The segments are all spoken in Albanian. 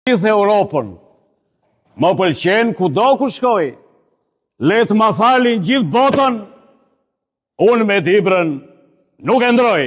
Gjithë Europën, më pëlqen kudo ku shkoj, letë ma falin gjithë botën, unë me Dibrën nuk e ndroj.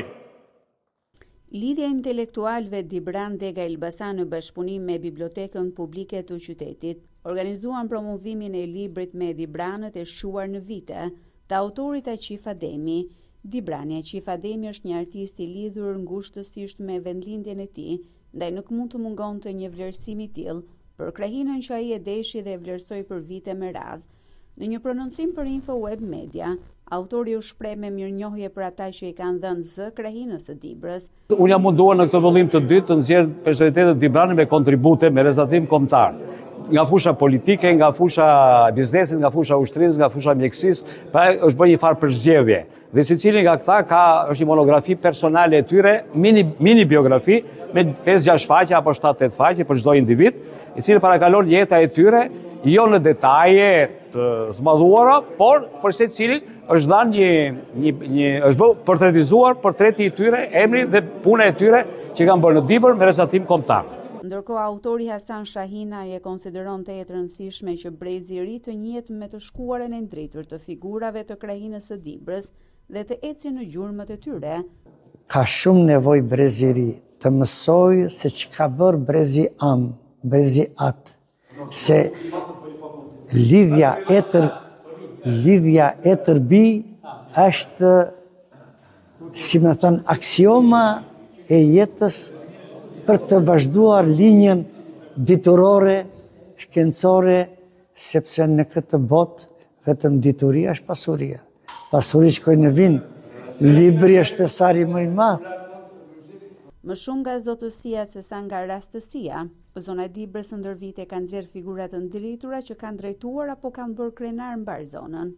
Lidhja intelektualëve Dibran Dega Elbasan në bashkëpunim me Bibliotekën Publike të Qytetit organizuan promovimin e librit me Dibranët e shuar në vite të autorit Aqif Ademi. Dibrani Aqif Ademi është një artist i lidhur ngushtësisht me vendlindjen e tij, ndaj nuk mund të mungonte një vlerësim i tillë për krahinën që ai e deshi dhe e vlerësoi për vite me radhë. Në një prononcim për Info Web Media, autori u shpreh me mirënjohje për ata që i kanë dhënë zë krahinës së Dibrës. Unë jam munduar në këtë vëllim të dytë të nxjerr personalitetet Dibrani me kontribute, me rezatim kombëtar. Nga fusha politike, nga fusha biznesit, nga fusha ushtrisë, nga fusha mjekësisë, pra është bërë një farë përzgjedhje. Dhe secili nga këta është një monografi personale e tyre, mini biografi me 5-6 faqe apo 7-8 faqe për çdo individ, i cili parakalon jeta e tyre, jo në detaje të zmadhuara, por për secilin është dhënë është bërë portretizuar portreti i tyre, emri dhe puna e tyre që kanë bërë në Dibër me rezatim kombëtar. Ndërkohë, autori Hasan Shahina e konsideron të jetë rëndësishme që brezi i ri të njihet me të shkuarën e ndritur të figurave të krahinës së Dibrës dhe të ecë në gjurmët e tyre. Ka shumë nevojë brezi i ri të mësoj se ç'ka bërë brezi am, brezi at, se lidhja e tërbi është, si me thënë, aksioma e jetës për të vazhduar linjën diturore, shkencore, sepse në këtë botë vetëm dituria është pasuria. Pasuri shkoj në vind, libri është sari më i madh. Më shumë nga zotësia se sa nga rastësia, zona e Dibrës ndër vite ka nxjerrë figura të ndritura që kanë drejtuar apo kanë bërë krenar mbar zonën.